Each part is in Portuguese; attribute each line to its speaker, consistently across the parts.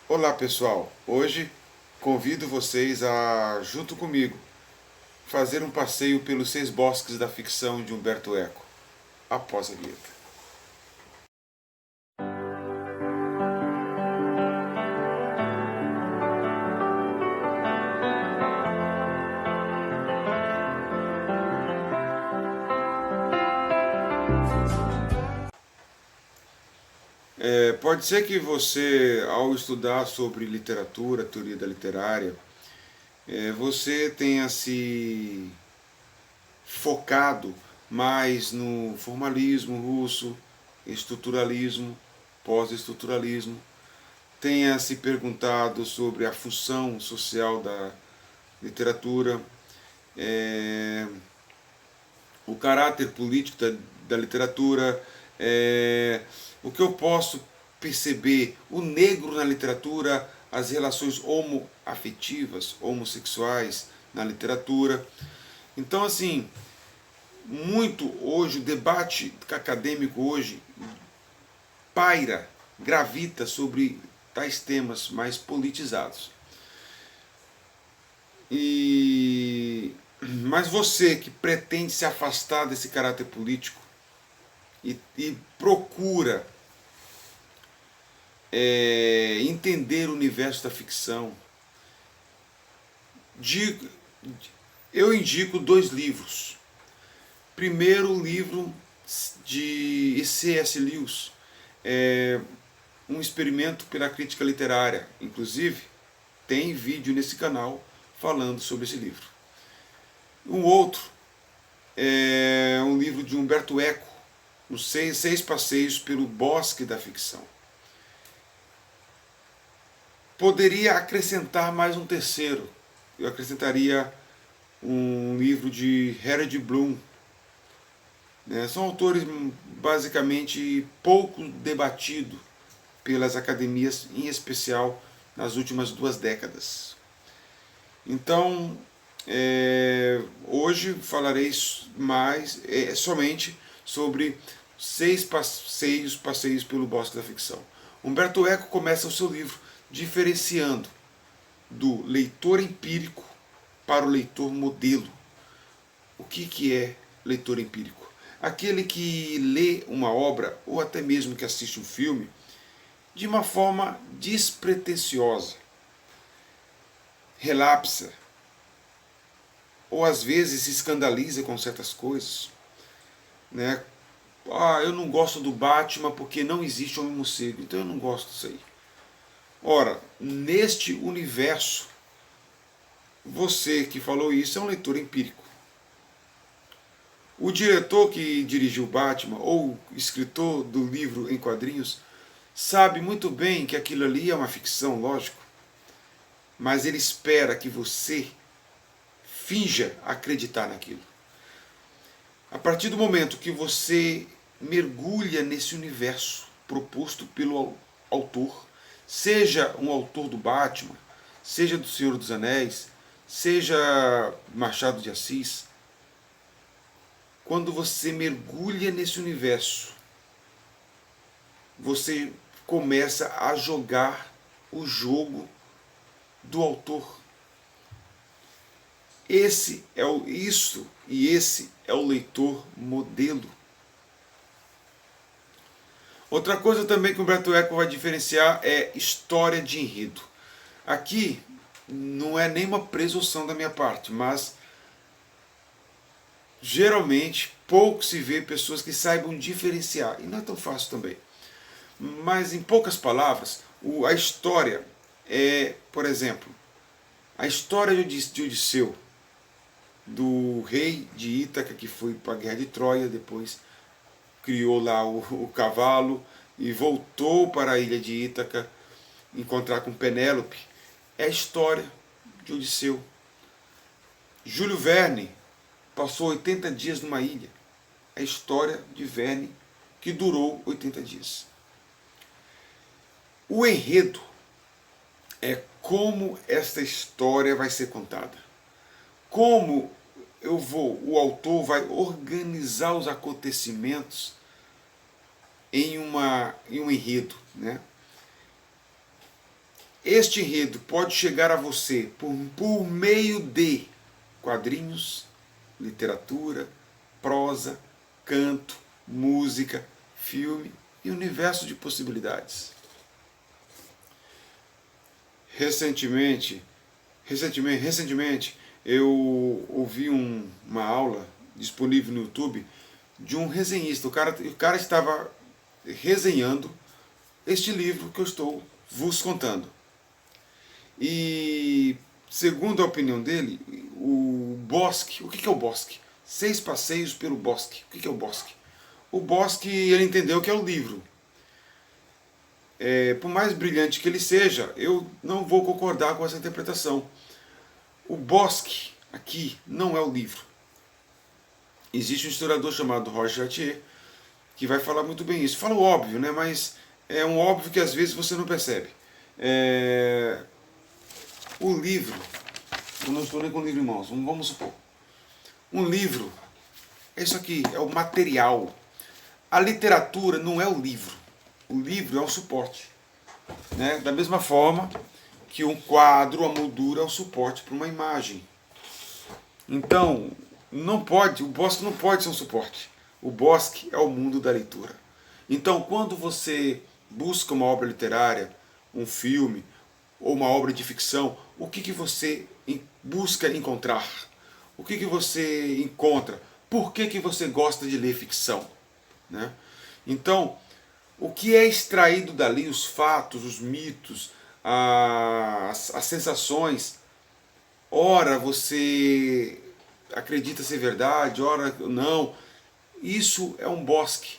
Speaker 1: Olá pessoal, hoje convido vocês a, junto comigo, fazer um passeio pelos 6 bosques da ficção de Humberto Eco, após a vinheta. Pode ser que você, ao estudar sobre literatura, teoria da literária, você tenha se focado mais no formalismo russo, estruturalismo, pós-estruturalismo, tenha se perguntado sobre a função social da literatura, é, o caráter político da literatura, o que eu posso perceber, o negro na literatura, as relações homoafetivas, homossexuais na literatura. Então, assim, muito hoje, o debate acadêmico hoje paira, gravita sobre tais temas mais politizados. Mas você que pretende se afastar desse caráter político e procura entender o universo da ficção, eu indico 2 livros. Primeiro, o livro de C.S. Lewis, um experimento pela crítica literária. Inclusive, tem vídeo nesse canal falando sobre esse livro. Um outro é um livro de Humberto Eco, Os 6 Passeios pelo Bosque da Ficção. Poderia acrescentar mais um terceiro. Eu acrescentaria um livro de Harold Bloom. São autores basicamente pouco debatidos pelas academias, em especial nas últimas 2 décadas. Então, hoje falarei somente sobre 6 passeios pelo Bosque da Ficção. Humberto Eco começa o seu livro diferenciando do leitor empírico para o leitor modelo. O que é leitor empírico? Aquele que lê uma obra, ou até mesmo que assiste um filme, de uma forma despretensiosa, relapsa, ou às vezes se escandaliza com certas coisas. Eu não gosto do Batman porque não existe homem morcego, então eu não gosto disso aí. Ora, neste universo, você que falou isso é um leitor empírico. O diretor que dirigiu Batman, ou o escritor do livro em quadrinhos, sabe muito bem que aquilo ali é uma ficção, lógico, mas ele espera que você finja acreditar naquilo. A partir do momento que você mergulha nesse universo proposto pelo autor, seja um autor do Batman, seja do Senhor dos Anéis, seja Machado de Assis, quando você mergulha nesse universo, você começa a jogar o jogo do autor. Esse é o leitor modelo. Outra coisa também que o Humberto Eco vai diferenciar é história de enredo. Aqui não é nenhuma presunção da minha parte, mas geralmente pouco se vê pessoas que saibam diferenciar, e não é tão fácil também. Mas em poucas palavras, a história é, por exemplo, a história de Odisseu, do rei de Ítaca que foi para a guerra de Troia, depois criou lá o cavalo e voltou para a ilha de Ítaca encontrar com Penélope. É a história de Odisseu. Júlio Verne passou 80 dias numa ilha. É a história de Verne que durou 80 dias. O enredo é como esta história vai ser contada. Como o autor vai organizar os acontecimentos em um enredo. Este enredo pode chegar a você por meio de quadrinhos, literatura, prosa, canto, música, filme e universo de possibilidades. Recentemente eu ouvi uma aula disponível no YouTube de um resenhista. O cara estava resenhando este livro que eu estou vos contando. E, segundo a opinião dele, o Bosque, o que é o Bosque? 6 passeios pelo Bosque. O que é o Bosque? O Bosque, ele entendeu que é o livro. Por mais brilhante que ele seja, eu não vou concordar com essa interpretação. O Bosque, aqui, não é o livro. Existe um historiador chamado Roger Chartier, que vai falar muito bem isso. Fala o óbvio, né? Mas é um óbvio que às vezes você não percebe. O livro, eu não estou nem com o livro em mãos, vamos supor. Um livro é isso aqui, é o material. A literatura não é o livro. O livro é um suporte. Né? Da mesma forma que um quadro, a moldura é um suporte para uma imagem. Então, o bosque não pode ser um suporte. O bosque é o mundo da leitura. Então, quando você busca uma obra literária, um filme ou uma obra de ficção, o que você busca encontrar? O que você encontra? Por que você gosta de ler ficção? Né? Então, o que é extraído dali, os fatos, os mitos, as sensações, ora você acredita ser verdade, ora não, isso é um bosque.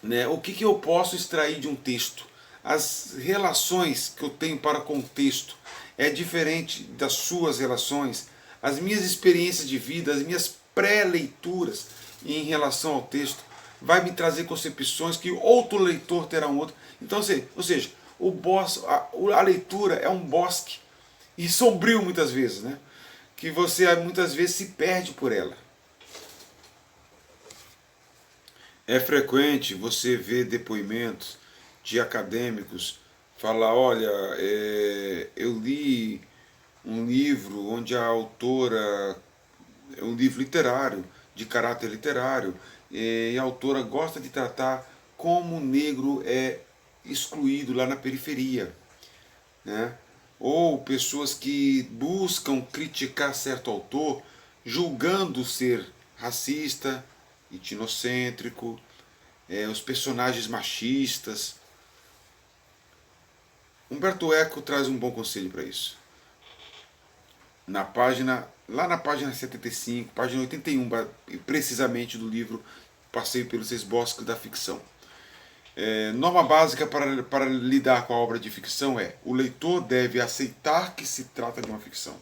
Speaker 1: Né? O que eu posso extrair de um texto? As relações que eu tenho para com o texto é diferente das suas relações. As minhas experiências de vida, as minhas pré-leituras em relação ao texto vai me trazer concepções que outro leitor terá um outro. Então, ou seja, a leitura é um bosque e sombrio muitas vezes, né? Que você muitas vezes se perde por ela. É frequente você ver depoimentos de acadêmicos falar, olha, eu li um livro onde a autora, é um livro literário, de caráter literário, e a autora gosta de tratar como o negro é excluído lá na periferia. Né? Ou pessoas que buscam criticar certo autor, julgando ser racista, etnocêntrico, os personagens machistas. Humberto Eco traz um bom conselho para isso. Lá na página 75, página 81, precisamente do livro Passeio pelos 6 Bosques da Ficção. Norma básica para lidar com a obra de ficção é: o leitor deve aceitar que se trata de uma ficção.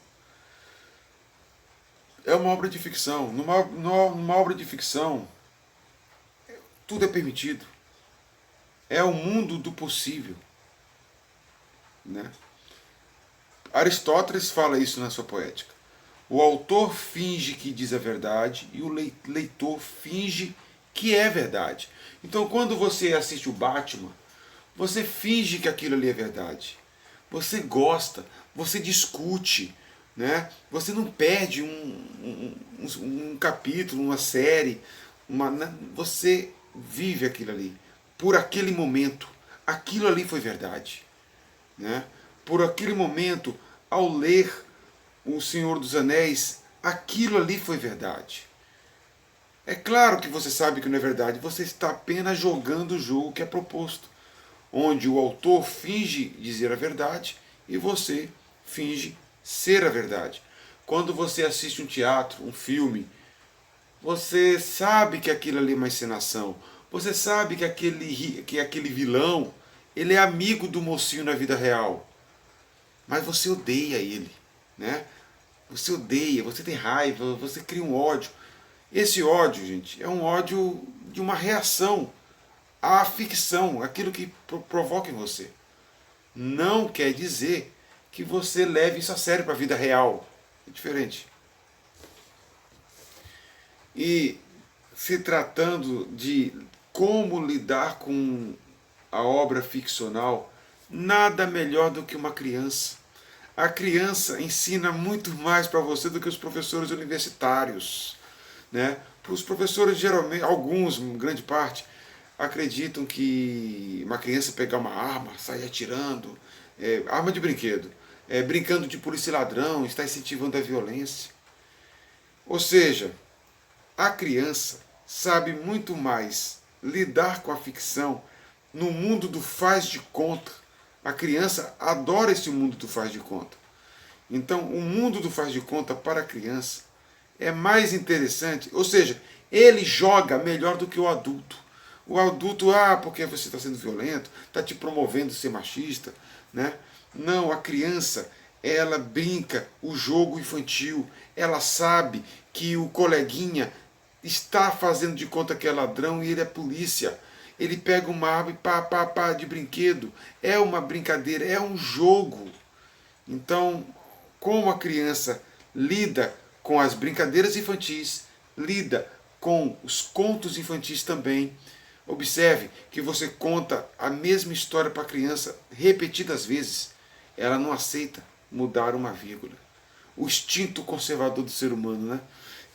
Speaker 1: É uma obra de ficção. Numa obra de ficção, tudo é permitido. É o mundo do possível. Né? Aristóteles fala isso na sua poética. O autor finge que diz a verdade e o leitor finge que é verdade. Então, quando você assiste o Batman, você finge que aquilo ali é verdade. Você gosta, você discute, né? Você não perde um capítulo, uma série, você vive aquilo ali. Por aquele momento, aquilo ali foi verdade. Né? Por aquele momento, ao ler O Senhor dos Anéis, aquilo ali foi verdade. É claro que você sabe que não é verdade, você está apenas jogando o jogo que é proposto, onde o autor finge dizer a verdade e você finge ser a verdade. Quando você assiste um teatro, um filme, você sabe que aquilo ali é uma encenação, você sabe que aquele vilão, ele é amigo do mocinho na vida real, mas você odeia ele, né? Você odeia, você tem raiva, você cria um ódio. Esse ódio, gente, é um ódio de uma reação à ficção, aquilo que provoca em você. Não quer dizer que você leve isso a sério para a vida real. É diferente. E se tratando de como lidar com a obra ficcional, Nada melhor do que uma criança. A criança ensina muito mais para você do que os professores universitários, né? Os professores geralmente, alguns, grande parte, acreditam que uma criança pegar uma arma, sair atirando, arma de brinquedo, brincando de polícia e ladrão, está incentivando a violência. Ou seja, a criança sabe muito mais lidar com a ficção no mundo do faz de conta. A criança adora esse mundo do faz de conta. Então, o mundo do faz de conta para a criança é mais interessante, ou seja, ele joga melhor do que o adulto. O adulto, porque você está sendo violento, está te promovendo ser machista, né? Não, a criança, ela brinca o jogo infantil, ela sabe que o coleguinha está fazendo de conta que é ladrão e ele é polícia. Ele pega uma arma e pá de brinquedo. É uma brincadeira, é um jogo. Então, como a criança lida com as brincadeiras infantis, lida com os contos infantis também. Observe que você conta a mesma história para a criança repetidas vezes. Ela não aceita mudar uma vírgula. O instinto conservador do ser humano, né?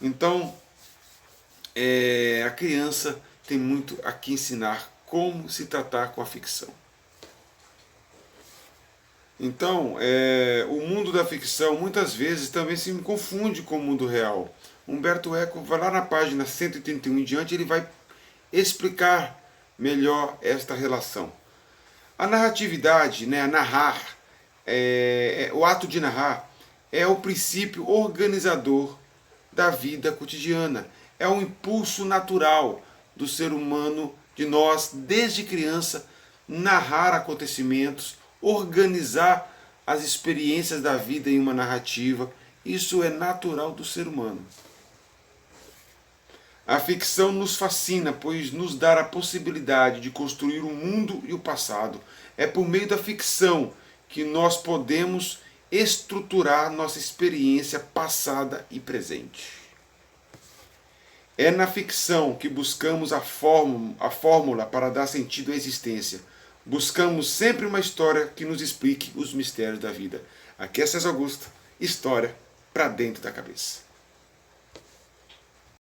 Speaker 1: Então, a criança tem muito a que ensinar como se tratar com a ficção. Então, o mundo da ficção muitas vezes também se confunde com o mundo real. Humberto Eco vai lá na página 131 em diante, ele vai explicar melhor esta relação. A narratividade, né, o ato de narrar, é o princípio organizador da vida cotidiana. É um impulso natural do ser humano, de nós, desde criança, narrar acontecimentos, organizar as experiências da vida em uma narrativa. Isso é natural do ser humano. A ficção nos fascina, pois nos dá a possibilidade de construir o mundo e o passado. É por meio da ficção que nós podemos estruturar nossa experiência passada e presente. É na ficção que buscamos a fórmula para dar sentido à existência. Buscamos sempre uma história que nos explique os mistérios da vida. Aqui é César Augusto, história para dentro da cabeça.